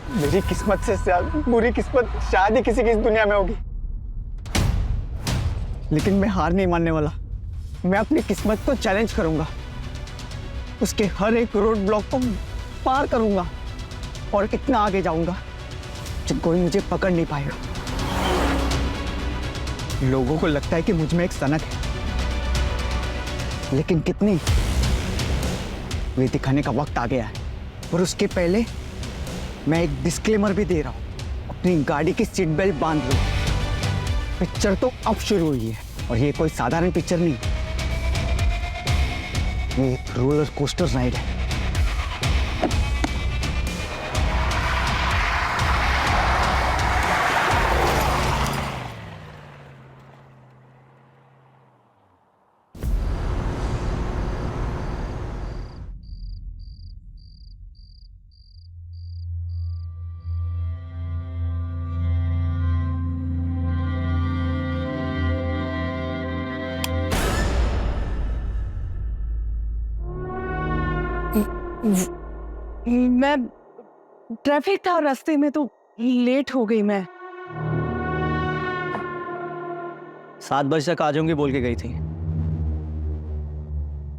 मेरी किस्मत से ज्यादा बुरी किस्मत शायद ही किसी की इस दुनिया में होगी, लेकिन मैं हार नहीं मानने वाला। मैं अपनी किस्मत को चैलेंज करूंगा, उसके हर एक रोड ब्लॉक को पार करूंगा और इतना आगे जाऊंगा जब कोई मुझे पकड़ नहीं पाएगा। लोगों को लगता है कि मुझ में एक सनक है, लेकिन कितनी, वे दिखाने का वक्त आ गया है। और उसके पहले मैं एक डिस्क्लेमर भी दे रहा हूं, अपनी गाड़ी की सीट बेल्ट बांध लो। पिक्चर तो अब शुरू हुई है और ये कोई साधारण पिक्चर नहीं, ये एक रोलर कोस्टर राइड है। मैं ट्रैफिक था रास्ते में तो लेट हो गई। मैं 7 बजे तक आ जाऊंगी बोल के गई थी,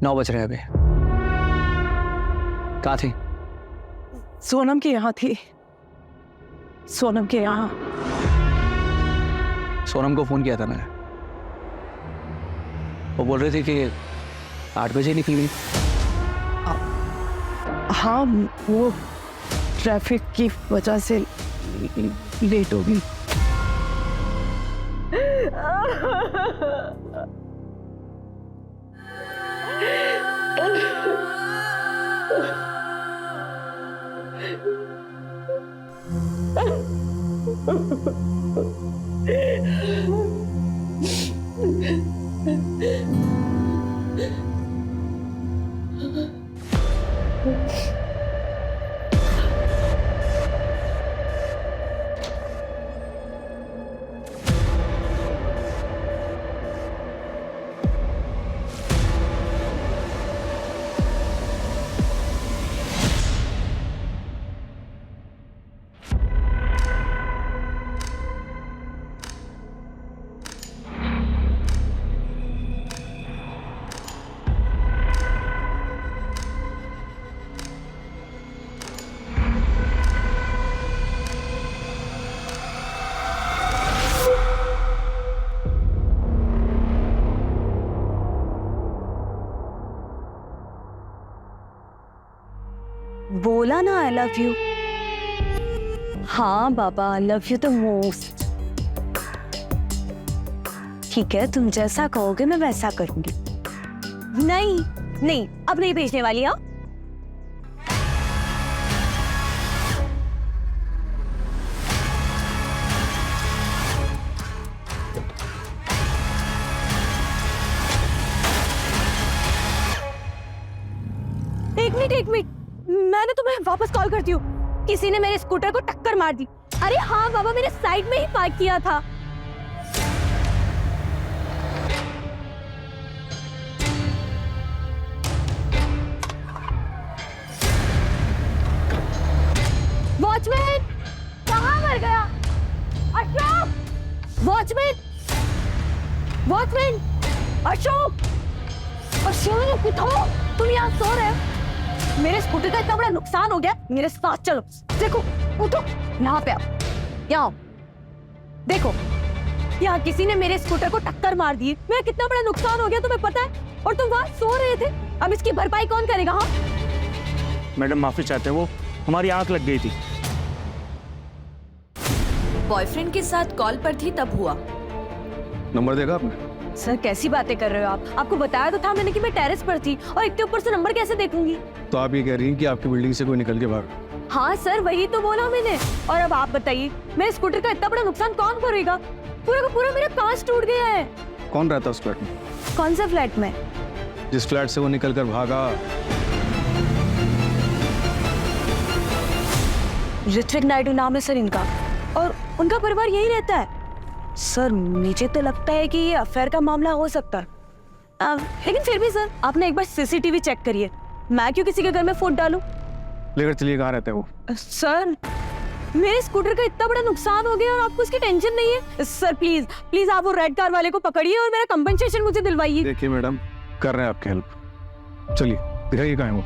9 बज रहे अभी। कहाँ थी? सोनम के यहाँ थी, सोनम के यहाँ। सोनम को फोन किया था मैंने, वो बोल रही थी कि 8 बजे निकल गई। हाँ, वो ट्रैफिक की वजह से लेट हो गई। बोला ना आई लव यू। हाँ बाबा, I love you the most. ठीक है, तुम जैसा कहोगे मैं वैसा करूंगी। नहीं नहीं, अब नहीं भेजने वाली। हाँ, एक मिनट, मैंने तुम्हें वापस कॉल करती हूँ। किसी ने मेरे स्कूटर को टक्कर मार दी। अरे हाँ बाबा, मैंने साइड में ही पार्क किया था। वॉचमैन कहाँ मर गया? अशोक, वॉचमैन, वॉचमैन, अशोक, अशोक उठो, तुम यहाँ सो रहे हो? मेरे स्कूटर का इतना बड़ा नुकसान हो गया, मेरे साथ चलो। देखो, उठो, यहाँ पे आओ, यहाँ देखो, यहाँ किसी ने मेरे स्कूटर को टक्कर मार दी। मेरा कितना बड़ा नुकसान हो गया तुम्हें पता है? और तुम वहाँ सो रहे थे। अब इसकी भरपाई कौन करेगा? हाँ मैडम माफी चाहते हैं, वो हमारी आंख लग गई थी। बॉयफ्रेंड के साथ कॉल पर थी तब हुआ। नंबर देखा आपने? सर कैसी बातें कर रहे हो आप? आपको बताया तो था मैंने कि मैं टेरेस पर थी, और इतने ऊपर से नंबर कैसे देखूंगी? तो आप ये कह रही हैं कि आपकी बिल्डिंग से कोई निकल के भागा? हाँ सर, वही तो बोला मैंने। और अब आप बताइए, मेरे स्कूटर का इतना बड़ा नुकसान कौन करेगा? पूरा का पूरा मेरा कांच टूट गया है। कौन रहता है उस फ्लैट में? कौन सा फ्लैट में? जिस फ्लैट से वो निकल कर भागा। ऋत्विक नायडू नाम है सर इनका, और उनका परिवार यही रहता है। सर मुझे तो लगता है कि ये अफेयर का मामला हो सकता है। लेकिन फिर भी सर, आप ना एक बार सीसीटीवी चेक करिए। मैं क्यों किसी के घर में फुट डालूं? लेकर चलिए, कहाँ रहते हैं वो? सर मेरे स्कूटर का इतना बड़ा नुकसान हो गया और आपको उसकी टेंशन नहीं है। सर प्लीज प्लीज आप वो रेड कार वाले को पकड़िए और मेरा कंपनसेशन मुझे दिलवाइए। देखिए मैडम, कर रहे हैं आपकी हेल्प। चलिए दिखाइए कहाँ है वो।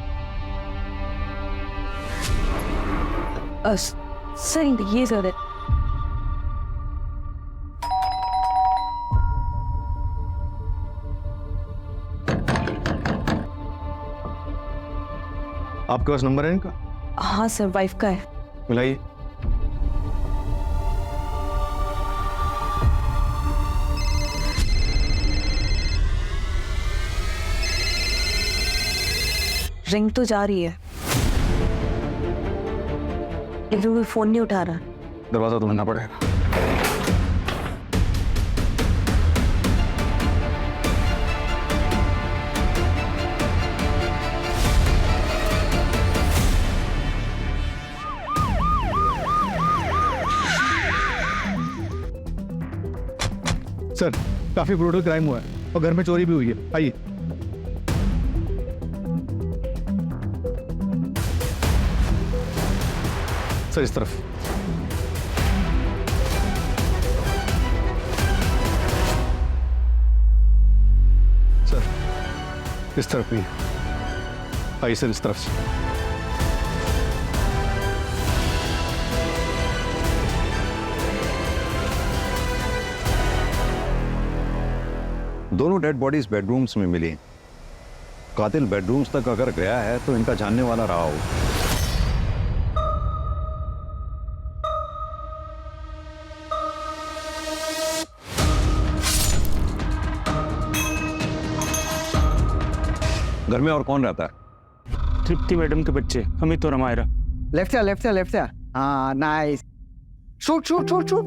सर ये सर है। आपके पास नंबर है इनका? हाँ सर, वाइफ का है। मिलाइए। रिंग तो जा रही है लेकिन कोई फोन नहीं उठा रहा। दरवाजा तो बनना पड़ेगा। सर, काफी ब्रूटल क्राइम हुआ है और घर में चोरी भी हुई है। आइए। सर इस तरफ। सर इस तरफ भी। आइए सर इस तरफ से। दोनों डेड बॉडीज बेडरूम्स में मिली। कातिल बेडरूम्स तक अगर गया है तो इनका जानने वाला रहा हो। घर में और कौन रहता है? तृप्ति मैडम के बच्चे अमित और अमायरा। लेफ्ट से लेफ्ट से लेफ्ट से। हाँ nice. Shoot shoot shoot shoot.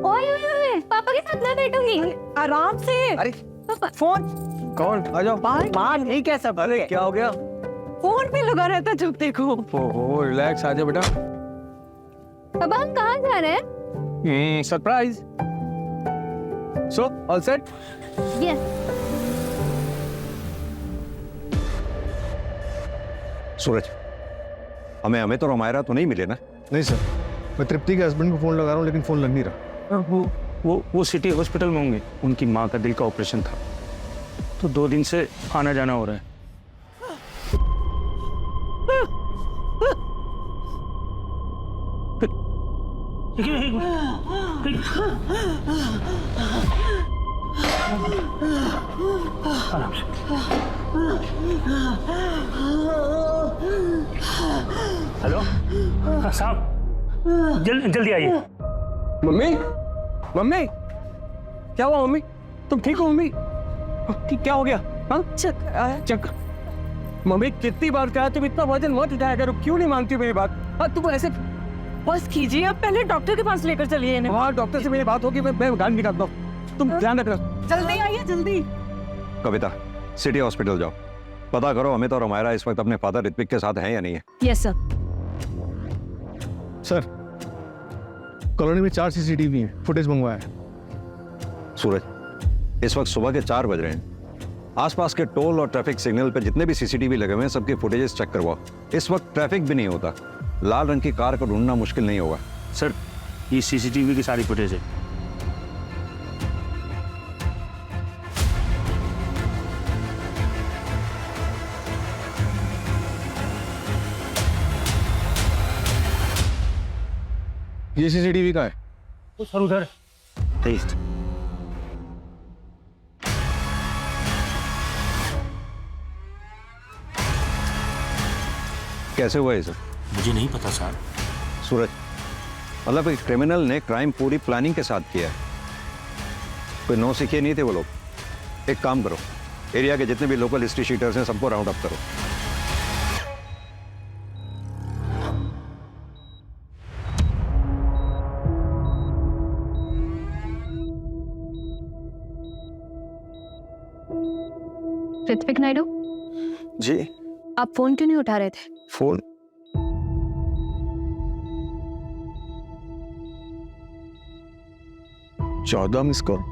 ओए पापा के साथ मैं बैठूंगी। आराम से। अरे पापा फोन कौन? आ जाओ। बाहर नहीं कैसा? अरे क्या हो गया? फोन पे लगा रहता जब देखो। ओहो रिलैक्स, आजा बेटा। पापा हम कहाँ जा रहे हैं? Surprise. So all set? Yes. Suraj, हमें अमित और अमायरा तो नहीं मिले ना? नहीं सर, मैं तृप्ति के हस्बैंड को फोन लगा रहा हूँ लेकिन फोन लग नहीं रहा। वो सिटी हॉस्पिटल में होंगे। उनकी माँ का दिल का ऑपरेशन था तो 2 दिन से आना जाना हो रहा है। हेलो साहब, जल्दी आइए। मम्मी, मम्मी, क्या हुआ मम्मी? तुम ठीक हो मम्मी? क्या हो गया? हाँ चक्कर। मम्मी कितनी बार कहा तुम इतना वजन मत उठाया करो, क्यों नहीं मानती मेरी बात? हाँ तुम ऐसे बस कीजिए, आप पहले डॉक्टर के पास लेकर चलिए इन्हें। हाँ डॉक्टर से मेरी बात होगी, मैं गाड़ी निकालता हूँ। तुम ध्यान रखना। जल्दी आइए जल्दी। कविता, सिटी हॉस्पिटल जाओ, पता करो अमित और अमायरा इस वक्त अपने फादर ऋत्विक के साथ हैं या नहीं है। Yes sir. सर कॉलोनी में 4 CCTV हैं, फुटेज मंगवाया है। सूरज, इस वक्त सुबह के 4 बज रहे हैं। आसपास के टोल और ट्रैफिक सिग्नल पे जितने भी CCTV लगे हुए हैं सबके फुटेजेस चेक करवाओ। इस वक्त ट्रैफिक भी नहीं होता, लाल रंग की कार को ढूंढना मुश्किल नहीं होगा। सर ये CCTV की सारी फुटेज है। ये CCTV का है? तो सर उधर टेस्ट। कैसे हुआ ये सब? मुझे नहीं पता सर। सूरज, मतलब एक क्रिमिनल ने क्राइम पूरी प्लानिंग के साथ किया है। कोई नौ सीखे नहीं थे वो लोग। एक काम करो, एरिया के जितने भी लोकल हिस्ट्री शीटर्स हैं सबको राउंड अप करो। ऋत्विक नायडू, जी। आप फोन क्यों नहीं उठा रहे थे? फोन? चौदह मिस कॉल।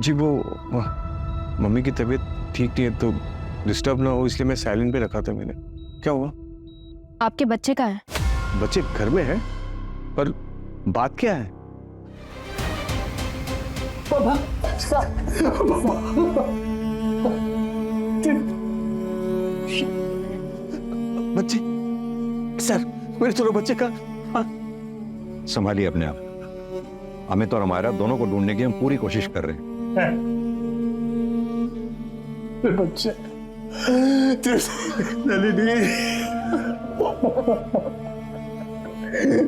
जी वो मम्मी की तबीयत ठीक नहीं है तो डिस्टर्ब ना हो इसलिए मैं साइलेंट पे रखा था मैंने। क्या हुआ? आपके बच्चे कहाँ हैं? बच्चे घर में हैं। पर बात क्या है? बच्चे, सर मेरे दोनों बच्चे का संभालिए अपने आप। अमित और हमारा दोनों को ढूंढने की हम पूरी कोशिश कर रहे हैं। बच्चे नलिनी,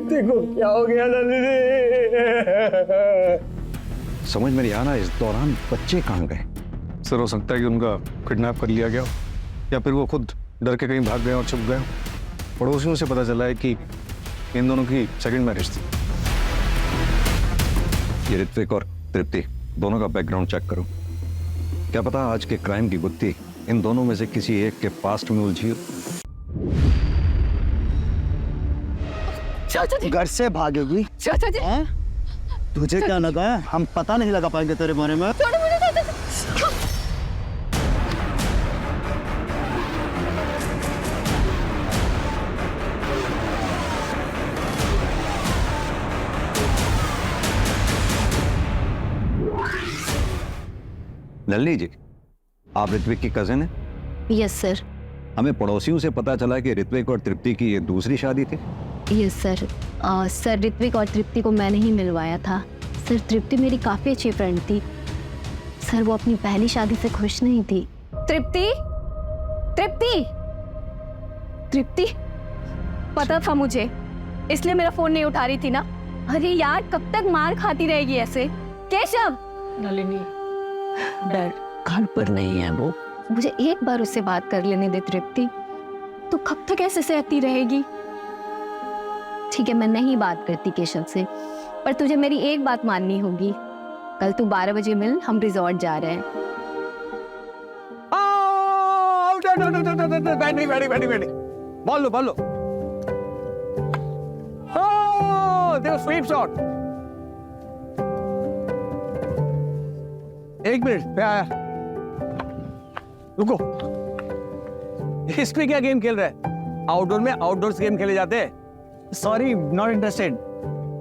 देखो क्या हो गया नलिनी। समझ में नहीं आ रहा इस दौरान बच्चे कहाँ गए। सर हो सकता है कि उनका किडनैप कर लिया गया हो, या फिर वो खुद डर के कहीं भाग गए और छुप गए हो। पड़ोसियों से पता चला है कि इन दोनों की सेकंड मैरिज थी। ये ऋत्विक और तृप्ति दोनों का बैकग्राउंड चेक करो। क्या पता आज के क्राइम की गुत्थी इन दोनों में से किसी एक के पास्ट में उलझी हो। चाचा जी, घर से भागेगी? चाचा जी, हैं? तुझे क्या लगा है हम पता नहीं लगा पाएंगे तेरे बारे में? छोड़ो मुझे चाचा जी। नलिनी जी, आप ऋत्विक की कजिन है? Yes sir. हमें पड़ोसियों से पता चला कि ऋत्विक और तृप्ति की ये दूसरी शादी थी। Yes sir. सर ऋत्विक और तृप्ति को मैंने ही मिलवाया था। सर तृप्ति मेरी काफ़ी अच्छी फ्रेंड थी। सर वो अपनी पहली शादी से खुश नहीं थी। तृप्ति, तृप्ति, तृप्ति, पता था मुझे, इसलिए मेरा फोन नहीं उठा रही थी ना। अरे यार, कब तक मार खाती रहेगी ऐसे? केशव, नलिनी, डैड घर पर नहीं है वो। मुझे एक बार उससे बात कर लेने दे तृप्ति। तो कब तक ऐसे सहती रहेगी? ठीक है, मैं नहीं बात करती केशव से, पर तुझे मेरी एक बात माननी होगी। कल तू 12 बजे मिल, हम रिजॉर्ट जा रहे हैं। बैठी बोल लो। Sweep shot. एक मिनट, मैं आया। रुको, इस पे क्या गेम खेल रहा है? आउटडोर में आउटडोर्स गेम खेले जाते हैं। Sorry, not interested.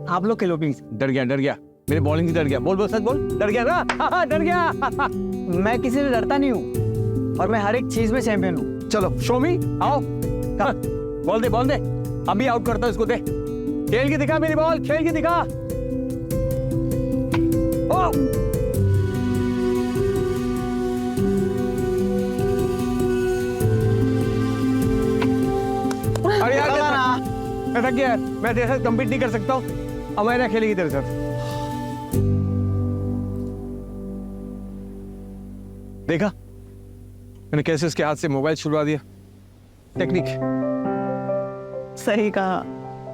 आप लोग खेलो प्लीज। डर गया मेरे बॉलिंग से डर गया। बोल सच बोल, डर गया ना? हाँ, डर गया। मैं किसी से डरता नहीं हूँ और मैं हर एक चीज में चैंपियन हूँ। चलो शोमी आओ। बोल दे, अभी आउट करता हूं इसको। दे, खेल के दिखा मेरी बॉल, खेल के दिखा। ओ! अरे यार, मैं थक गया। मैं तेरे साथ कम्पीट नहीं कर सकता हूँ। अब मैं खेलेगी तेरे साथ। देखा मैंने कैसे उसके हाथ से मोबाइल छुड़वा दिया। टेक्निक। सही कहा,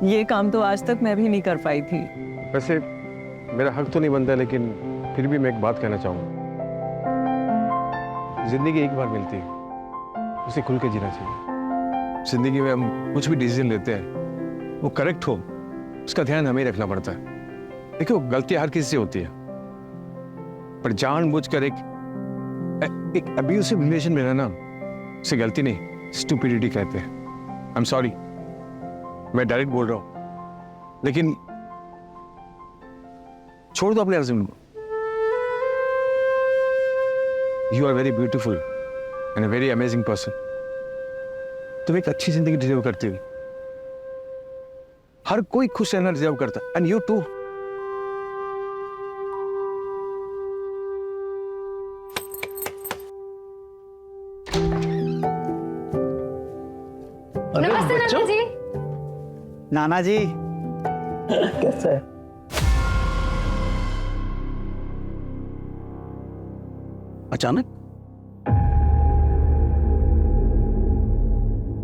ये काम तो आज तक मैं भी नहीं कर पाई थी। वैसे मेरा हक तो नहीं बनता, लेकिन फिर भी मैं एक बात कहना चाहूंगा। जिंदगी एक बार मिलती है, उसे खुल के जीना चाहिए। जिंदगी में हम कुछ भी डिसीजन लेते हैं, वो करेक्ट हो, उसका ध्यान हमें रखना पड़ता है। देखो, गलतियां हर किसी से होती है, पर जानबूझकर एक अब्यूसिव रिलेशन में रहना, उसे गलती नहीं, स्टुपिडिटी कहते हैं। आई एम सॉरी, मैं डायरेक्ट बोल रहा हूं, लेकिन छोड़ दो अपने हस्बैंड को। You are very beautiful and a very amazing person. तुम एक अच्छी जिंदगी डिजर्व करती हो। हर कोई खुश रहना डिजर्व करता है, एंड यू टू। नमस्ते नाना जी। नाना जी कैसा है? अचानक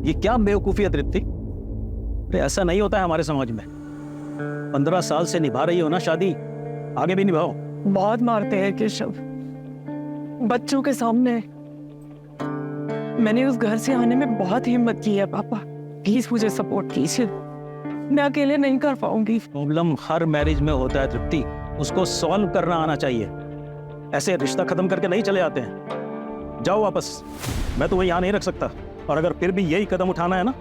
ये क्या बेवकूफी है तृप्ति? अरे ऐसा नहीं होता है हमारे समाज में। 15 साल से निभा रही हो ना शादी, आगे भी निभाओ। बहुत मारते हैं केशव, बच्चों के सामने। मैंने उस घर से आने में बहुत हिम्मत की है पापा, प्लीज मुझे सपोर्ट कीजिए, मैं अकेले नहीं कर पाऊंगी। प्रॉब्लम हर मैरिज में होता है तृप्ति, उसको सॉल्व करना आना चाहिए। ऐसे रिश्ता खत्म करके नहीं चले आते हैं। जाओ वापस, मैं तुम्हें यहाँ नहीं रख सकता, और अगर फिर भी यही कदम उठाना है ना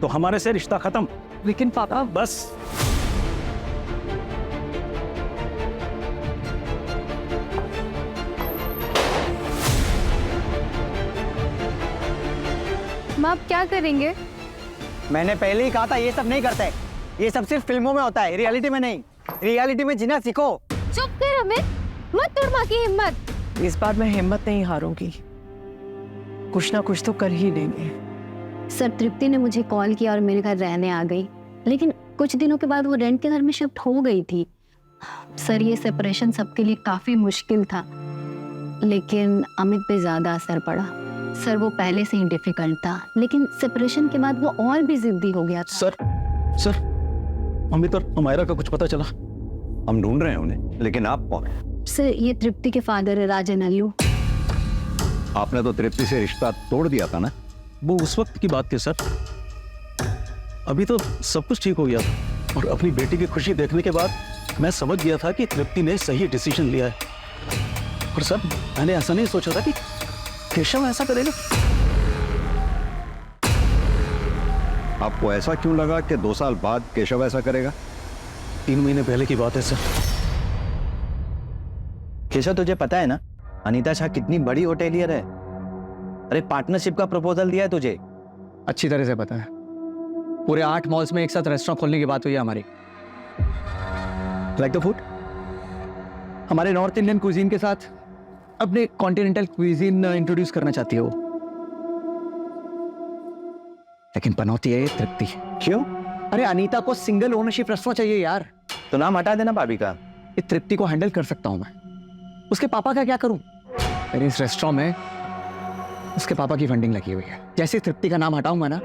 तो हमारे से रिश्ता खत्म। लेकिन पापा, बस माँ आप क्या करेंगे? मैंने पहले ही कहा था ये सब नहीं करते। ये सब सिर्फ फिल्मों में होता है, रियलिटी में नहीं। रियलिटी में जीना सीखो। चुप कर अमित, मत तोड़ माँ की हिम्मत। इस बार मैं हिम्मत नहीं हारूंगी, कुछ ना कुछ तो कर ही लेंगे। सर तृप्ति ने मुझे कॉल किया और मेरे घर रहने आ गई, लेकिन कुछ दिनों के बाद वो रेंट के घर में शिफ्ट हो गई थी। सर ये सेपरेशन सबके लिए काफी मुश्किल था, लेकिन अमित पे ज्यादा असर पड़ा। सर वो पहले से ही डिफिकल्ट था, लेकिन सेपरेशन के बाद वो और भी जिद्दी हो गया था। सर अमित और अमायरा का कुछ पता चला? हम ढूंढ रहे हैं उन्हें, लेकिन आप कौन? सर ये तृप्ति के फादर है, राजन अल्लू। आपने तो तृप्ति से रिश्ता तोड़ दिया था ना? वो उस वक्त की बात थी सर, अभी तो सब कुछ ठीक हो गया था। और अपनी बेटी की खुशी देखने के बाद मैं समझ गया था कि तृप्ति ने सही डिसीजन लिया है। और सर मैंने ऐसा नहीं सोचा था कि केशव ऐसा करेगा। आपको ऐसा क्यों लगा कि 2 साल बाद केशव ऐसा करेगा? 3 महीने पहले की बात है सर। केशव तुझे पता है ना अनीता शाह कितनी बड़ी होटेलियर है? अरे पार्टनरशिप का प्रपोजल दिया है तुझे। अच्छी तरह से पता है। पूरे 8 मॉल्स में एक साथ रेस्टोरेंट खोलने की बात हुई है हमारी। लाइक द फूड, हमारे नॉर्थ इंडियन क्विजीन के साथ अपने कॉन्टिनेंटल क्विजीन इंट्रोड्यूस करना चाहती है वो। लेकिन पनौती है ये तृप्ति। क्यों? अरे अनीता को सिंगल ओनरशिप रेस्टोरेंट चाहिए यार। तो नाम हटा देना भाभी का। ये तृप्ति को हैंडल कर सकता हूं मैं, उसके पापा का क्या करूं? मेरे इस रेस्टोरेंट में उसके पापा की फंडिंग लगी हुई है। जैसे तृप्ति का नाम हटाऊंगा ना,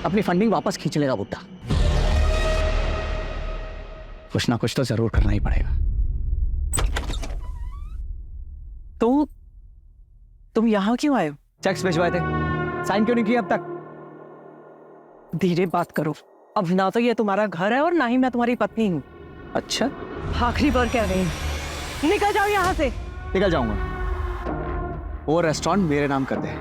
अपनी फंडिंग वापस खींच लेगा बुड्ढा। कुछ ना कुछ तो जरूर करना ही पड़ेगा। तो तुम यहाँ क्यों आए हो? चेक्स भिजवाए थे, साइन क्यों नहीं किया अब तक? धीरे बात करो। अब ना तो ये तुम्हारा घर है और ना ही मैं तुम्हारी पत्नी हूँ। अच्छा, आखिरी बार कह रही हूँ, निकल जाओ यहाँ से। निकल जाऊंगा। वो रेस्टोरेंट मेरे नाम कर दे।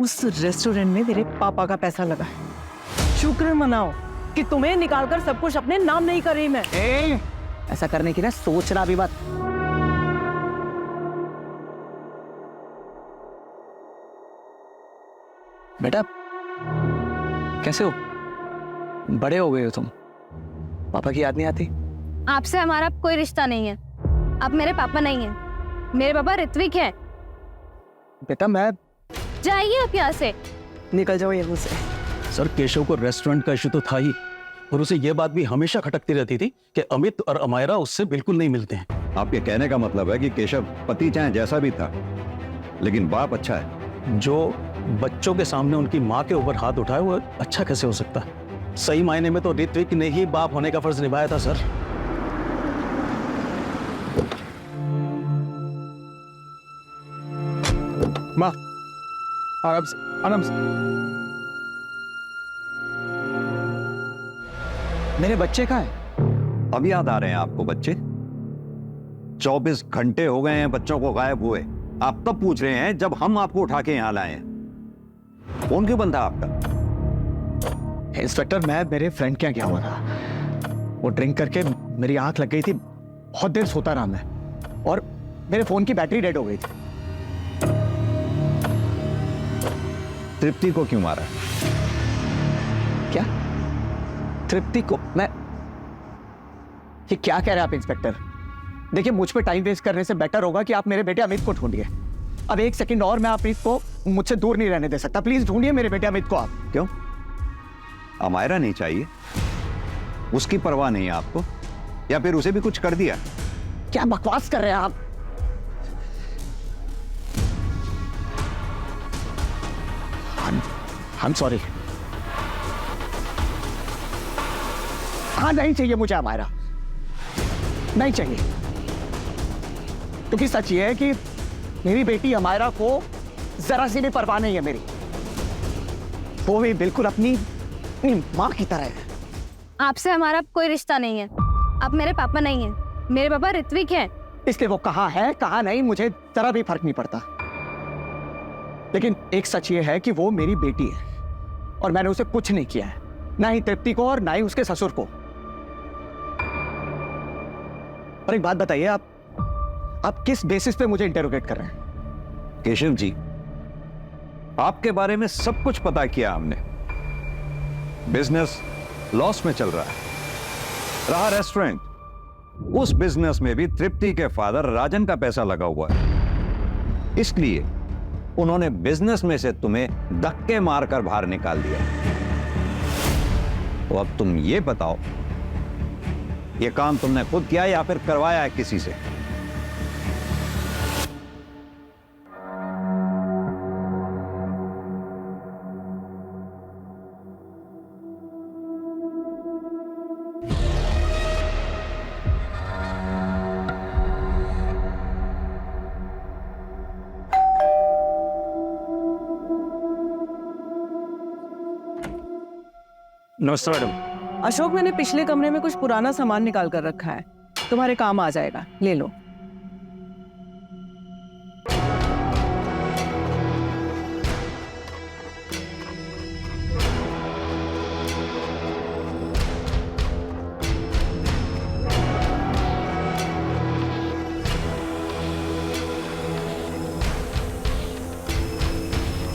उस रेस्टोरेंट में तेरे पापा का पैसा लगा है। शुक्र मनाओ कि तुम्हें निकालकर सब कुछ अपने नाम नहीं कर रही मैं। ऐसा करने की ना सोचना भी मत। बेटा कैसे हो? बड़े हो गए हो तुम, पापा की याद नहीं आती? आपसे हमारा कोई रिश्ता नहीं है। आप मेरे पापा नहीं हैं। मेरे पापा ऋत्विक हैं। बेटा मैं जाइए आप यहाँ से। निकल जाओ यहाँ से। सर केशव को रेस्टोरेंट का इशू तो था ही, और उसे यह बात भी हमेशा खटकती रहती थी कि अमित और अमायरा उससे बिल्कुल नहीं मिलते हैं। आपके कहने का मतलब है कि केशव पति चाहे जैसा भी था, लेकिन बाप अच्छा है। जो बच्चों के सामने उनकी माँ के ऊपर हाथ उठाए वो अच्छा कैसे हो सकता है? सही मायने में तो ऋत्विक ने ही बाप होने का फर्ज निभाया था सर। माँ आराम से। मेरे बच्चे कहाँ हैं? अब याद आ रहे हैं आपको बच्चे? 24 घंटे हो गए हैं बच्चों को गायब हुए। आप तब पूछ रहे हैं जब हम आपको उठा के यहां लाए हैं। फोन क्यों बंद था आपका? इंस्पेक्टर मैं मेरे फ्रेंड के यहाँ गया हुआ था। वो ड्रिंक करके मेरी आंख लग गई थी, बहुत देर सोता रहा मैं, और मेरे फोन की बैटरी डेड हो गई थी। तृप्ति को क्यों मारा? क्या तृप्ति को? मैं ये क्या कह रहे हैं आप इंस्पेक्टर? देखिए मुझ पे टाइम वेस्ट करने से बेटर होगा कि आप मेरे बेटे अमित को ढूंढिए। अब 1 सेकंड और मैं अमित को मुझसे दूर नहीं रहने दे सकता। प्लीज ढूंढिए मेरे बेटे अमित को आप। क्यों? अमायरा नहीं चाहिए? उसकी परवाह नहीं है आपको, या फिर उसे भी कुछ कर दिया? क्या बकवास कर रहे हैं आप? I'm sorry। हाँ नहीं चाहिए मुझे अमायरा, नहीं चाहिए। क्योंकि सच ये है कि मेरी बेटी अमायरा को जरा सी भी परवाह नहीं है मेरी। वो भी बिल्कुल अपनी माँ की तरह है। आपसे हमारा कोई रिश्ता नहीं है। आप मेरे पापा नहीं हैं। मेरे पापा ऋत्विक हैं। इसलिए वो कहाँ है कहाँ नहीं मुझे जरा भी फर्क नहीं पड़ता, लेकिन एक सच ये है कि वो मेरी बेटी है और मैंने उसे कुछ नहीं किया है, ना ही तृप्ति को और ना ही उसके ससुर को। और एक बात बताइए, आप किस बेसिस पे मुझे इंटेरोगेट कर रहे हैं? केशव जी, आपके बारे में सब कुछ पता किया हमने। बिजनेस लॉस में चल रहा है। रहा रेस्टोरेंट, उस बिजनेस में भी तृप्ति के फादर राजन का पैसा लगा हुआ है, इसलिए उन्होंने बिजनेस में से तुम्हें धक्के मारकर बाहर निकाल दिया। तो अब तुम ये बताओ, ये काम तुमने खुद किया या फिर करवाया है किसी से? नमस्ते मैडम। अशोक, मैंने पिछले कमरे में कुछ पुराना सामान निकाल कर रखा है, तुम्हारे काम आ जाएगा, ले लो।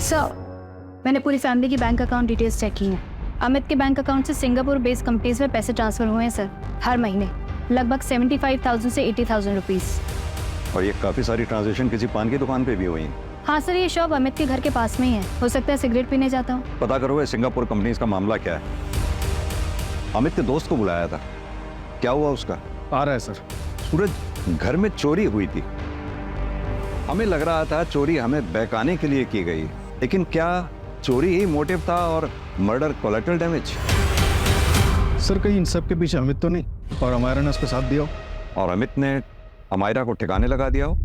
सर, मैंने पूरी फैमिली की बैंक अकाउंट डिटेल्स चेक की हैं। अमित के बैंक अकाउंट से सिंगापुर बेस्ड कंपनीज में पैसे ट्रांसफर हुए हैं सर, हर महीने लगभग 75,000 से 80,000 रुपीस। और ये काफी सारी ट्रांजैक्शन किसी पान की दुकान पे भी हुई हैं। हाँ सर, ये शॉप अमित के घर के पास में ही है, हो सकता है सिगरेट पीने जाता हूँ। पता करो ये सिंगापुर कंपनीज का मामला क्या है। अमित के दोस्त को बुलाया था, क्या हुआ उसका? आ रहा है सर। सूरज, घर में चोरी हुई थी, हमें लग रहा था चोरी हमें बहकाने के लिए की गई, लेकिन क्या चोरी ही मोटिव था और मर्डर कोलैटरल डैमेज? सर कहीं इन सब के पीछे अमित तो नहीं और अमायरा ने उसका साथ दिया हो? और अमित ने अमायरा को ठिकाने लगा दिया हो?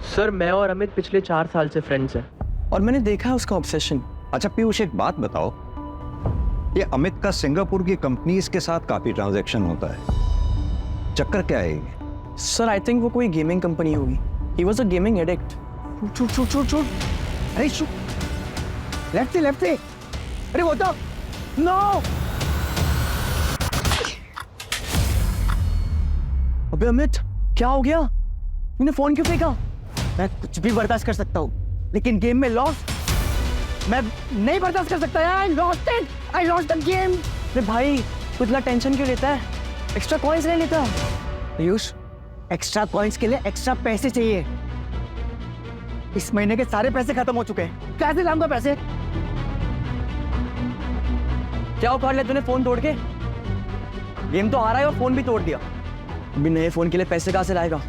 सर मैं और अमित पिछले 4 साल से फ्रेंड्स हैं और मैंने देखा है उसका ऑब्सेशन। अच्छा पीयूष, एक बात बताओ, ये अमित का सिंगापुर की कंपनीज के साथ काफी ट्रांजैक्शन होता है, चक्कर क्या है ये? सर आई थिंक वो कोई गेमिंग कंपनी होगी। He was a gaming addict. छूट। अरे शू, लेफ्ट से। अरे वो तो नो। अबे अमित, क्या हो गया? तूने फोन क्यों फेंका? मैं कुछ भी बर्दाश्त कर सकता हूँ, लेकिन गेम में लॉस मैं नहीं बर्दाश्त कर सकता यार। I lost the game. अरे भाई, तू इतना टेंशन क्यों लेता है? एक्स्ट्रा कॉइंस ले लेता। पीयूष, एक्स्ट्रा कॉइंस के लिए एक्स्ट्रा पैसे चाहिए। इस महीने के सारे पैसे खत्म हो चुके हैं, कैसे लाऊंगा पैसे? क्या उखाड़ लिया तूने फोन तोड़ के? गेम तो आ रहा है और फोन भी तोड़ दिया। अभी नए फोन के लिए पैसे कहाँ से लाएगा?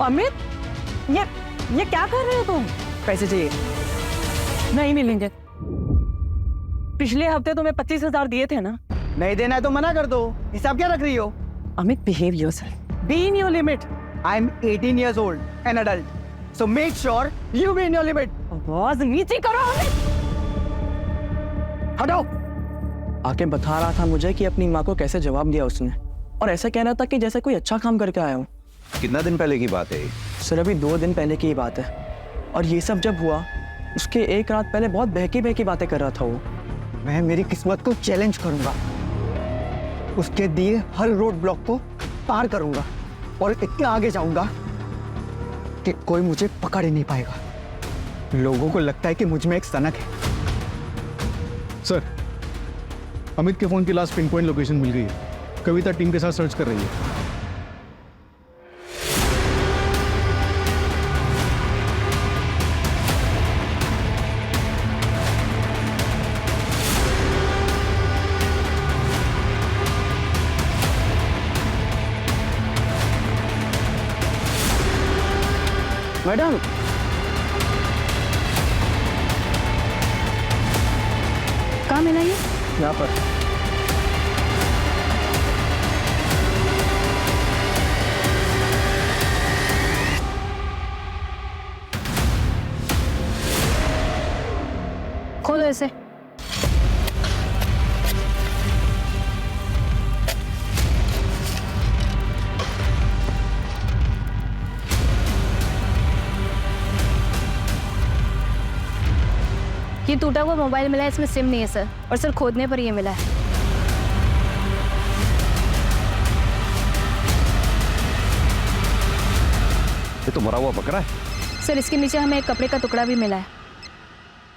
अमित, ये क्या कर रहे हो तुम? पैसे चाहिए। नहीं मिलेंगे। पिछले हफ्ते तुम्हें 25,000 दिए थे ना? नहीं देना है तो मना कर दो। हिसाब क्या रख रही हो? Amit, behave yourself. Be in your limit. I'm 18 years old, an adult. So make sure you be in your limit. आवाज नीचे करो अमित। हटाओ। आके बता रहा था मुझे कि अपनी माँ को कैसे जवाब दिया उसने, और ऐसा कह रहा था कि जैसे कोई अच्छा काम करके आया हूँ। कितना दिन पहले की बात है ये? सर अभी 2 दिन पहले की ही बात है, और ये सब जब हुआ उसके एक रात पहले बहुत बहकी बातें कर रहा था वो। मैं मेरी किस्मत को चैलेंज करूंगा, उसके दिए हर रोड ब्लॉक को पार करूंगा और इतना आगे जाऊंगा कि कोई मुझे पकड़ ही नहीं पाएगा। लोगों को लगता है कि मुझ में एक सनक है। सर, अमित के फोन की लास्ट पिन पॉइंट लोकेशन मिल गई है। कविता टीम के साथ सर्च कर रही है। मैडम, कहाँ मिला ये? यहाँ पर। खोलो इसे। ये टूटा हुआ मोबाइल मिला है, इसमें सिम नहीं है सर, और सर खोदने पर ये मिला है। ये तो मरा हुआ बकरा है। सर इसके नीचे हमें एक कपड़े का टुकड़ा भी मिला है।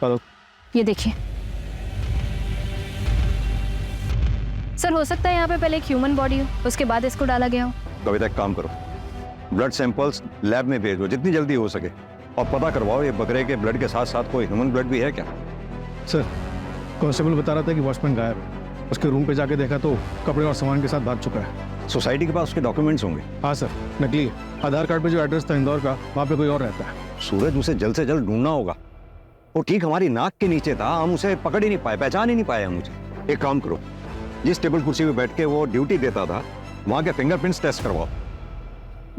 हेलो। ये देखिए सर, हो सकता है यहाँ पे पहले एक ह्यूमन बॉडी हो, उसके बाद इसको डाला गया हो। कविता एक काम करो, ब्लड सैंपल्स लैब में भेजो जितनी जल्दी हो सके, और पता करवाओ ये बकरे के ब्लड के साथ साथ कोई ह्यूमन ब्लड भी है क्या। सर कांस्टेबल बता रहा था कि वॉचमैन गायब है। उसके रूम पे जाके देखा तो कपड़े और सामान के साथ भाग चुका है। सोसाइटी के पास उसके डॉक्यूमेंट्स होंगे। हाँ सर, नकली है। आधार कार्ड पे जो एड्रेस था इंदौर का, वहाँ पे कोई और रहता है। सूरज, उसे जल्द से जल्द ढूंढना होगा। वो ठीक हमारी नाक के नीचे था, हम उसे पकड़ ही नहीं पाए, पहचान ही नहीं पाए हम उसे। एक काम करो, जिस टेबल कुर्सी पे बैठ के वो ड्यूटी देता था वहाँ के फिंगरप्रिंट्स टेस्ट करवाओ।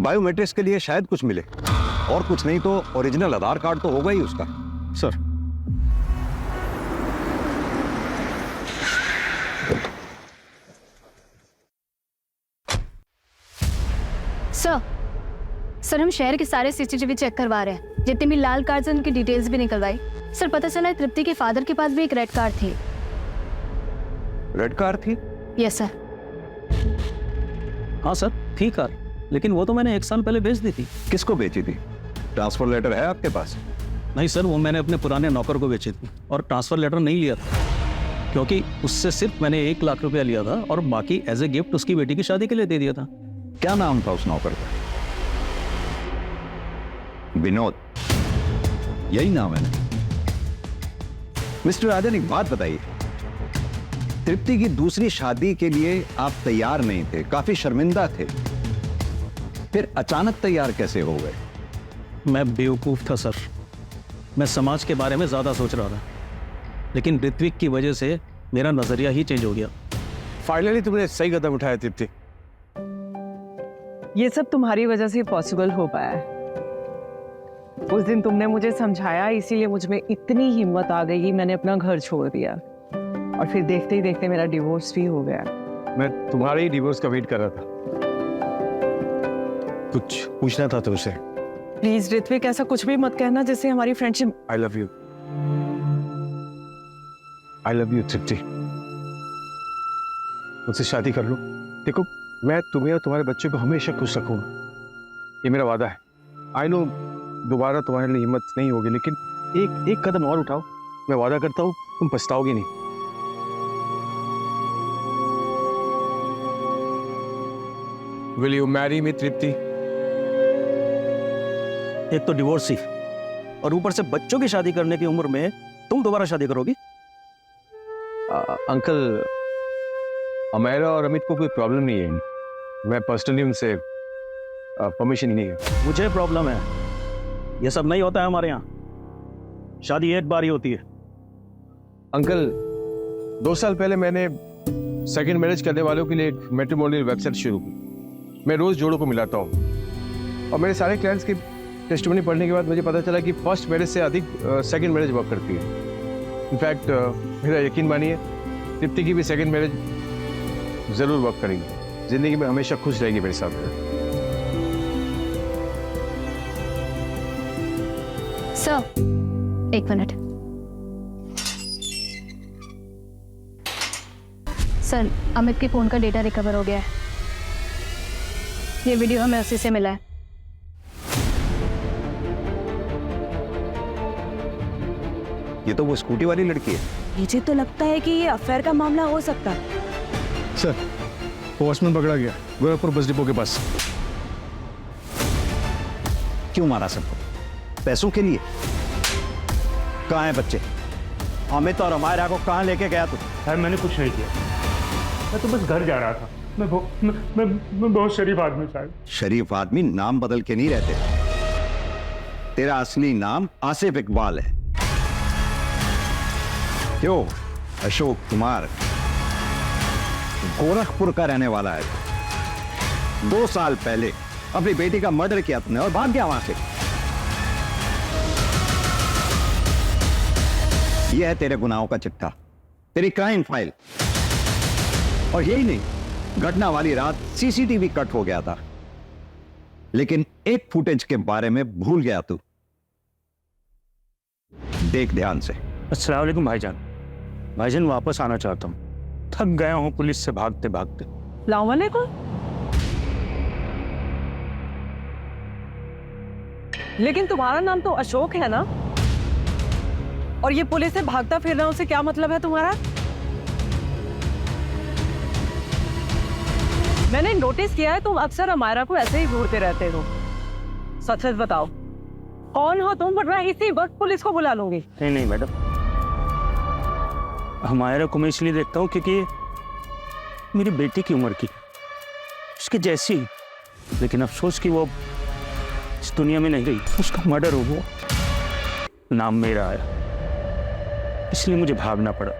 बायोमेट्रिक्स के लिए शायद कुछ मिले, और कुछ नहीं तो ओरिजिनल आधार कार्ड तो होगा ही उसका। सर सर हम शहर के सारे सीसीटीवी चेक करवा रहे हैं, जितने भी लाल कार्ड हैं उनकी डिटेल्स भी निकलवाई। सर पता चला है तृप्ति के फादर के पास भी एक रेड कार थी। रेड कार थी? Yes sir. हाँ सर, थी कार, लेकिन वो तो मैंने 1 साल पहले बेच दी थी। किसको बेची थी? ट्रांसफर लेटर है आपके पास? नहीं सर, वो मैंने अपने पुराने नौकर को बेची थी, और ट्रांसफर लेटर नहीं लिया था, क्योंकि उससे सिर्फ मैंने 1 लाख रुपया लिया था, और बाकी एज ए गिफ्ट उसकी बेटी की शादी के लिए दे दिया था। क्या नाम था उस नौकर का? विनोद, यही नाम है ना? मिस्टर राजन, एक बात बताइए, तृप्ति की दूसरी शादी के लिए आप तैयार नहीं थे, काफी शर्मिंदा थे, फिर अचानक तैयार कैसे हो गए? मैं बेवकूफ था सर, मैं समाज के बारे में ज्यादा सोच रहा था, लेकिन ऋत्विक की वजह से मेरा नजरिया ही चेंज हो गया। फाइनली तुमने सही कदम उठाया तृप्ति। ये सब तुम्हारी वजह से पॉसिबल हो पाया है। उस दिन तुमने मुझे समझाया, इसीलिए मुझ में इतनी हिम्मत आ गई कि मैंने अपना घर छोड़ दिया, और फिर देखते ही देखते मेरा डिवोर्स भी हो गया। मैं तुम्हारे ही डिवोर्स का वेट कर रहा था। कुछ पूछना था तुमसे। प्लीज ऋत्विक, ऐसा कुछ भी मत कहना जिससे हमारी friendship. I love you, I love you Tripti. मुझसे शादी कर लो। देखो, मैं तुम्हें और तुम्हारे बच्चों को हमेशा खुश रखूंगा, ये मेरा वादा है। आई नो दोबारा तुम्हारे लिए हिम्मत नहीं होगी, लेकिन एक कदम और उठाओ, मैं वादा करता हूँ तुम पछताओगे नहीं। Will you marry me, तृप्ति? एक तो डिवोर्स ही, और ऊपर से बच्चों की शादी करने की उम्र में तुम दोबारा शादी करोगी? अंकल, अमेरा और अमित को कोई प्रॉब्लम नहीं है, मैं पर्सनली उनसे परमिशन ही नहीं है। मुझे प्रॉब्लम है, ये सब नहीं होता है हमारे यहाँ, शादी एक बार ही होती है। अंकल, 2 साल पहले मैंने सेकंड मैरिज करने वालों के लिए एक मैट्रिमोनियल वेबसाइट शुरू की। मैं रोज जोड़ों को मिलाता हूँ, और मेरे सारे क्लाइंट्स की टेस्टिमनी पढ़ने के बाद मुझे पता चला कि फर्स्ट मैरिज से अधिक सेकंड मैरिज वर्क करती है। इनफैक्ट मेरा यकीन मानिए, तृप्ति की भी सेकंड मैरिज जरूर वर्क करेगी, जिंदगी में हमेशा खुश रहेगी मेरे साथ। Sir 1 minute. सर अमित के फोन का डेटा रिकवर हो गया है, ये वीडियो हमें उसी से मिला है। ये तो वो स्कूटी वाली लड़की है। मुझे तो लगता है कि ये अफेयर का मामला हो सकता है। सर वॉचमैन पकड़ा गया गोरखपुर बस डिपो के पास। क्यों मारा सबको? पैसों के लिए? कहाँ है बच्चे? अमित और अमायरा को कहाँ लेके गया तू? सर मैंने कुछ नहीं किया, मैं तो बस घर जा रहा था। मैं बहुत शरीफ आदमी साहब। शरीफ आदमी नाम बदल के नहीं रहते, तेरा असली नाम आसिफ इकबाल है। क्यों? अशोक कुमार गोरखपुर का रहने वाला है। 2 साल पहले अपनी बेटी का मर्डर किया तुमने और भाग गया वहां से। यह है तेरे गुनाहों का चिट्ठा, तेरी क्राइम फाइल। और यही नहीं, घटना वाली रात सीसीटीवी कट हो गया था, लेकिन एक फुटेज के बारे में भूल गया तू। देख ध्यान से। अस्सलाम वालेकुम भाईजान। भाईजान वापस आना चाहता हूँ, थक गया हूँ पुलिस से भागते भागते। सलाम वालेकुम। लेकिन तुम्हारा नाम तो अशोक है ना? और ये पुलिस से भागता फिरना, उसे क्या मतलब है तुम्हारा? मैंने नोटिस किया है तुम अक्सर अमायरा को ऐसे ही घूरते रहते हो। सच सच बताओ, कौन हो तुम, वरना इसी वक्त पुलिस को बुला लूंगी। नहीं नहीं मैडम, अमायरा को मैं इसलिए देखता हूँ क्योंकि मेरी बेटी की उम्र की, उसके जैसी। लेकिन अफसोस कि वो इस दुनिया में नहीं रही, उसका मर्डर हो गया, नाम मेरा आया, इसलिए मुझे भागना पड़ा।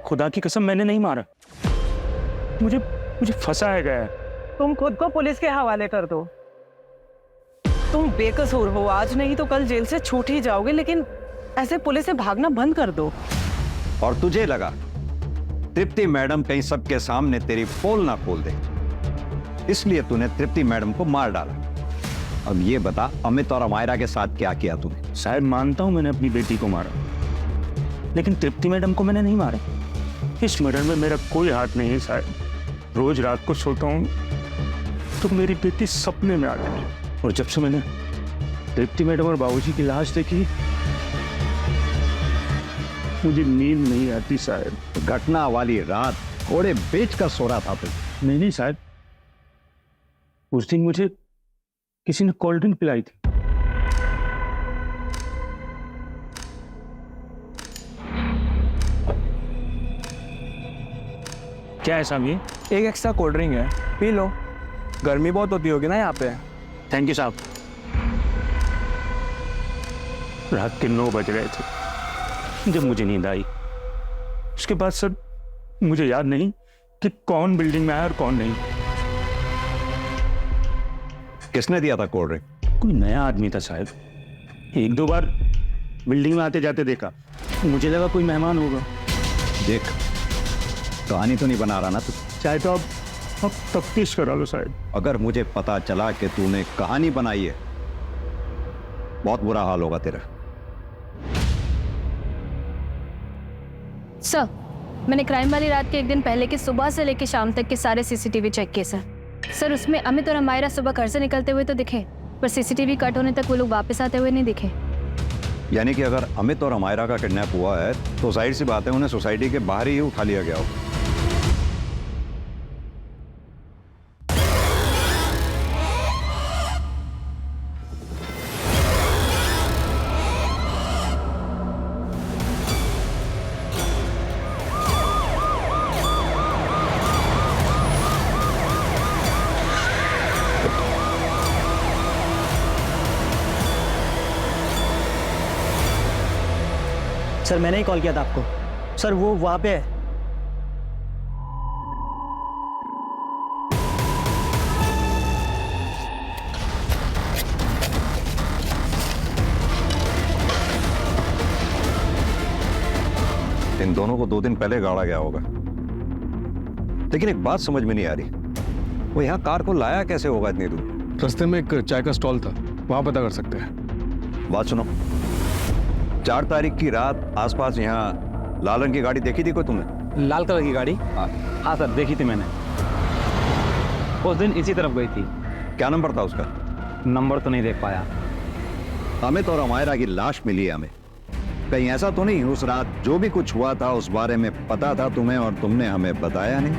खुदा की कसम मैंने नहीं मारा, मुझे फंसाया गया है। तुम खुद को पुलिस के हवाले कर दो। तुम बेकसूर हो, आज नहीं तो कल जेल से छूट ही जाओगे, लेकिन ऐसे पुलिस से भागना बंद कर दो। और तुझे लगा तृप्ति मैडम कहीं सबके सामने तेरी पोल ना खोल दे, इसलिए तूने तृप्ति मैडम को मार डाला। अब ये बता, अमित और अमायरा के साथ क्या किया तूने? शायद मानता हूं मैंने अपनी बेटी को मारा, लेकिन तृप्ति मैडम को मैंने नहीं मारा। इस मर्डर में मेरा कोई हाथ नहीं है साहब। रोज रात को सोता हूँ तो मेरी बेटी सपने में आती है, और जब से मैंने तृप्ति मैडम और बाबूजी की लाश देखी, मुझे नींद नहीं आती साहब। घटना वाली रात घोड़े बेच कर सो रहा था तू? नहीं साहब, उस दिन मुझे किसी ने कोल्ड ड्रिंक पिलाई थी। क्या है साहब ये? एक एक्स्ट्रा कोल्ड ड्रिंक है, पी लो। गर्मी बहुत होती होगी ना यहाँ पे। थैंक यू साहब। रात के 9 बज रहे थे जब मुझे नींद आई। उसके बाद सर मुझे याद नहीं कि कौन बिल्डिंग में आया और कौन नहीं। किसने दिया था कोल्ड ड्रिंक? कोई नया आदमी था साहब, 1-2 बार बिल्डिंग में आते जाते देखा, मुझे लगा कोई मेहमान होगा। देख, कहानी तो नहीं बना रहा ना तू? चाहे तो अब तफ्तीश करा लो साहब। अगर मुझे पता चला कि तूने कहानी बनाई है, बहुत बुरा हाल होगा तेरा। सर, मैंने क्राइम वाली रात के एक दिन पहले के सुबह से लेकर शाम तक के सारे सीसीटीवी चेक किए सर। सर, उसमें अमित और अमायरा सुबह घर से निकलते हुए तो दिखे, पर सीसीटीवी कट होने तक वो लोग वापस आते हुए नहीं दिखे। यानी कि अगर अमित और अमायरा का किडनैप हुआ है तो जाहिर सी बात है उन्हें सोसाइटी के बाहर ही उठा लिया गया हो। सर, मैंने ही कॉल किया था आपको। सर, वो वहां पे है। इन दोनों को 2 दिन पहले गाड़ा गया होगा, लेकिन एक बात समझ में नहीं आ रही, वो यहाँ कार को लाया कैसे होगा इतनी दूर? रास्ते में एक चाय का स्टॉल था, वहां पता कर सकते हैं। बात सुनो, 4 तारीख की रात आसपास यहाँ लाल रंग की गाड़ी देखी थी कोई तुमने? लाल कलर की गाड़ी? हाँ सर, देखी थी मैंने। उस दिन इसी तरफ गई थी। क्या नंबर था उसका? नंबर तो नहीं देख पाया। अमित और अमायरा की लाश मिली है हमें। कहीं ऐसा तो नहीं उस रात जो भी कुछ हुआ था उस बारे में पता था तुम्हें और तुमने हमें बताया नहीं?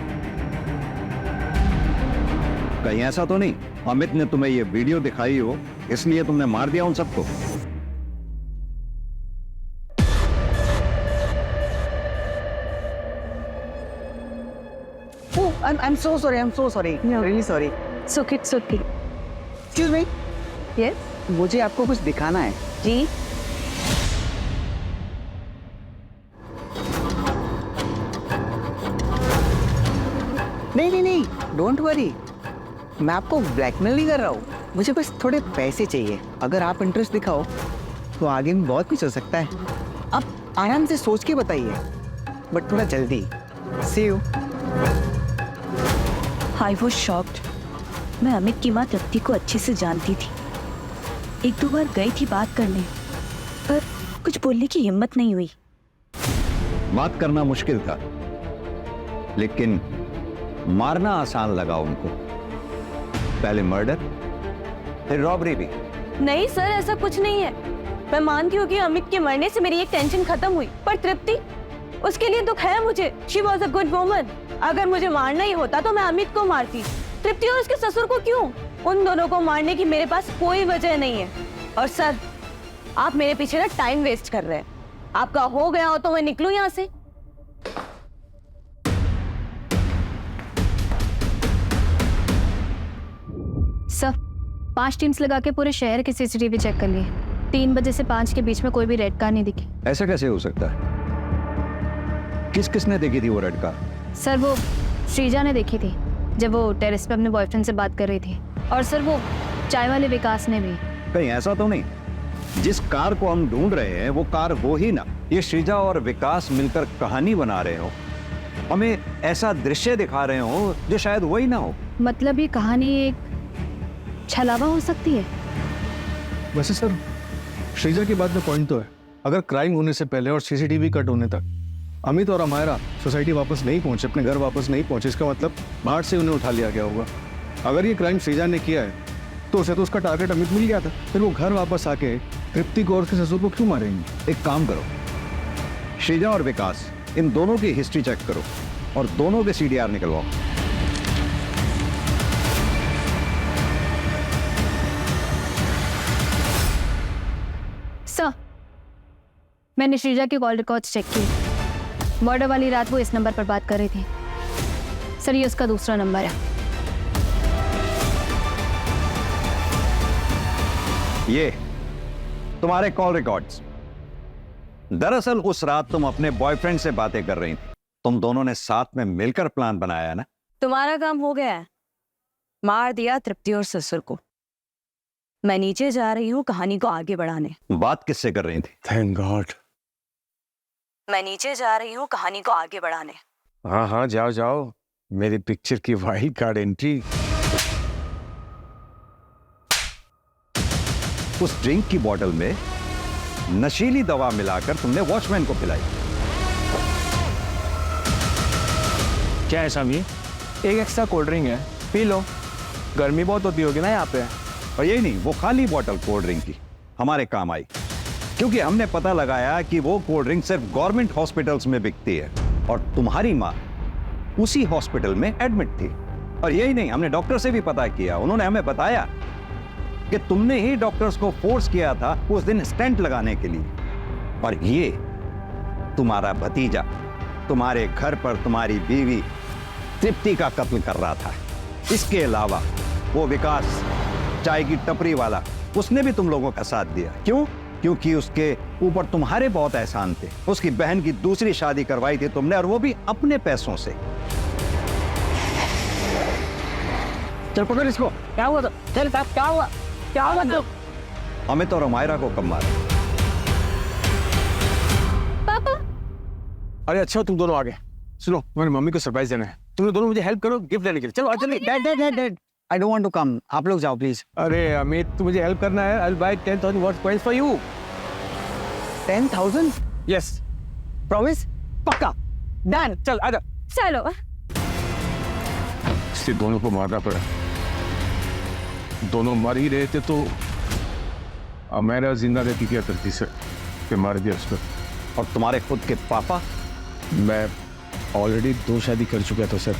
कहीं ऐसा तो नहीं अमित ने तुम्हें ये वीडियो दिखाई हो इसलिए तुमने मार दिया उन सबको? I'm so sorry. I'm so sorry. Really sorry. It's okay, it's okay. Excuse me. Yes? मुझे आपको कुछ दिखाना है। जी? नहीं, डोंट वरी, मैं आपको ब्लैकमेल नहीं कर रहा हूँ। मुझे बस थोड़े पैसे चाहिए। अगर आप इंटरेस्ट दिखाओ तो आगे में बहुत कुछ हो सकता है। अब आराम से सोच के बताइए, बट थोड़ा जल्दी। सी यू। I was shocked. मैं अमित की माँ तृप्ति को अच्छे से जानती थी। एक दो बार गई थी बात करने, पर कुछ बोलने की हिम्मत नहीं हुई। बात करना मुश्किल था, लेकिन मारना आसान लगा उनको। पहले मर्डर, फिर रॉबरी भी। नहीं सर, ऐसा कुछ नहीं है। मैं मानती हूँ कि अमित के मरने से मेरी एक टेंशन खत्म हुई, पर तृप्ति, उसके लिए दुख है मुझे। She was a good woman. अगर मुझे मारना ही होता तो मैं अमित को मारती। तृप्ति और उसके ससुर को क्यों? उन दोनों को मारने की मेरे पास कोई वजह नहीं है। और सर, आप मेरे पीछे ना टाइम वेस्ट कर रहे हैं। आपका हो गया हो तो मैं निकलूं यहाँ से। सर, 5 टीम्स लगा के पूरे शहर के सीसीटीवी चेक कर लिए। 3 बजे से 5 के बीच में कोई भी रेड कार नहीं दिखी। ऐसा कैसे हो सकता है? किसने देखी थी वो रेड कार? सर, वो श्रीजा ने देखी थी जब वो टेरेस पे अपने बॉयफ्रेंड से बात कर रही थी। और सर, वो चाय वाले विकास ने भी। कहीं ऐसा तो नहीं जिस कार को हम ढूंढ रहे हैं वो कार वो ही ना, ये श्रीजा और विकास मिलकर कहानी बना रहे हो, हमें ऐसा दृश्य दिखा रहे हो जो शायद वही ना हो? मतलब ये कहानी एक छलावा हो सकती है। वैसे सर, श्रीजा की बात में पॉइंट तो है। अगर क्राइम होने से पहले और सीसीटीवी कट होने तक अमित और अमायरा सोसाइटी वापस नहीं पहुंचे, अपने घर वापस नहीं पहुंचे, इसका मतलब बाहर से उन्हें उठा लिया गया होगा। अगर ये क्राइम श्रीजा ने किया है तो उसे तो उसका टारगेट अमित मिल गया था। फिर वो घर वापस आके तृप्ति को और उसके ससुर को क्यों मारेंगे? एक काम करो, श्रीजा और विकास, इन दोनों की हिस्ट्री चेक करो और दोनों के सीडीआर निकलवाओ। सर, मैंने श्रीजा के कॉल रिकॉर्ड्स चेक किए। मर्डर वाली रात वो इस नंबर पर बात कर रही थी। सर, ये उसका दूसरा नंबर है। ये तुम्हारे कॉल रिकॉर्ड्स। दरअसल उस रात तुम अपने बॉयफ्रेंड से बातें कर रही थी। तुम दोनों ने साथ में मिलकर प्लान बनाया ना? तुम्हारा काम हो गया है। मार दिया तृप्ति और ससुर को। मैं नीचे जा रही हूँ कहानी को आगे बढ़ाने। बात किससे कर रही थी? Thank God. मैं नीचे जा रही हूँ कहानी को आगे बढ़ाने। हाँ हाँ, जाओ जाओ। मेरी पिक्चर की वाइल्ड कार्ड एंट्री। उस ड्रिंक की बोतल में नशीली दवा मिलाकर तुमने वॉचमैन को पिलाई। क्या है साहब ये? एक एक्स्ट्रा कोल्ड ड्रिंक है, पी लो। गर्मी बहुत होती होगी ना यहाँ पे। और यही नहीं, वो खाली बोतल कोल्ड ड्रिंक की हमारे काम आई, क्योंकि हमने पता लगाया कि वो कोल्ड ड्रिंक सिर्फ गवर्नमेंट हॉस्पिटल्स में बिकती है और तुम्हारी माँ उसी हॉस्पिटल में एडमिट थी। और यही नहीं, हमने डॉक्टर से भी पता किया। उन्होंने हमें बताया कि तुमने ही डॉक्टर्स को फोर्स किया था उस दिन स्टेंट लगाने के लिए। और ये तुम्हारा भतीजा तुम्हारे घर पर तुम्हारी बीवी तृप्ति का कत्ल कर रहा था। इसके अलावा वो विकास, चाय की टपरी वाला, उसने भी तुम लोगों का साथ दिया। क्यों? क्योंकि उसके ऊपर तुम्हारे बहुत एहसान थे। उसकी बहन की दूसरी शादी करवाई थी तुमने, और वो भी अपने पैसों से। चल पकड़ इसको। क्या हुआ? तो चल साहब, क्या हुआ? क्या हुआ? तो अमित और अमायरा को कब मारा? पापा, अरे अच्छा, तुम दोनों आ गए। सुनो, मेरी मम्मी को सरप्राइज देना है। तुम दोनों मुझे हेल्प करो गिफ्ट देने के लिए। चलो आ चलिए। Dad, I don't want to come. आप लोग जाओ प्लीज। अरे अमित, तू मुझे हेल्प करना है। I will buy 10,000 what coins for you. 10,000? Yes, promise? पक्का? डन। चल आजा। चलो। इससे दोनों को मारना पड़ा। दोनों मर ही रहे थे तो अमेरा जिंदा रहती क्या करती सर, कि मार दिया उसको। और तुम्हारे खुद के पापा? मैं ऑलरेडी 2 शादी कर चुका था सर।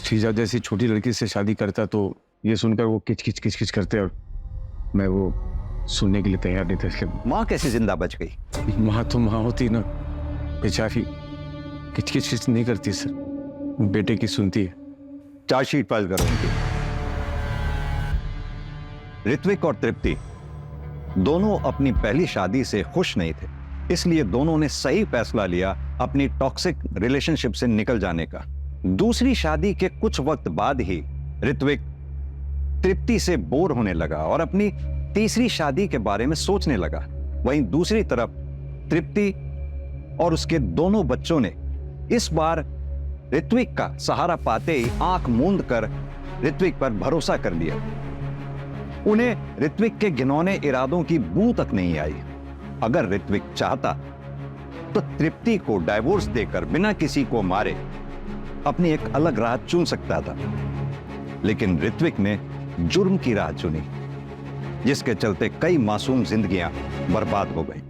श्रीजा जैसी छोटी लड़की से शादी करता तो ये सुनकर वो किच किच करते, और मैं वो सुनने के लिए तैयार नहीं था। इसलिए माँ कैसे जिंदा बच गई? माँ तो माँ होती ना, बेचारी किच नहीं करती सर, बेटे की सुनती है। चार्जशीट फाइल करो उनकी। ऋत्विक और तृप्ति दोनों अपनी पहली शादी से खुश नहीं थे, इसलिए दोनों ने सही फैसला लिया अपनी टॉक्सिक रिलेशनशिप से निकल जाने का। दूसरी शादी के कुछ वक्त बाद ही ऋत्विक तृप्ति से बोर होने लगा और अपनी तीसरी शादी के बारे में सोचने लगा। वहीं दूसरी तरफ तृप्ति और उसके दोनों बच्चों ने इस बार ऋत्विक का सहारा पाते ही आंख मूंद कर ऋत्विक पर भरोसा कर लिया। उन्हें ऋत्विक के घिनौने इरादों की बू तक नहीं आई। अगर ऋत्विक चाहता तो तृप्ति को डाइवोर्स देकर बिना किसी को मारे अपनी एक अलग राह चुन सकता था, लेकिन ऋत्विक ने जुर्म की राह चुनी, जिसके चलते कई मासूम जिंदगियां बर्बाद हो गई।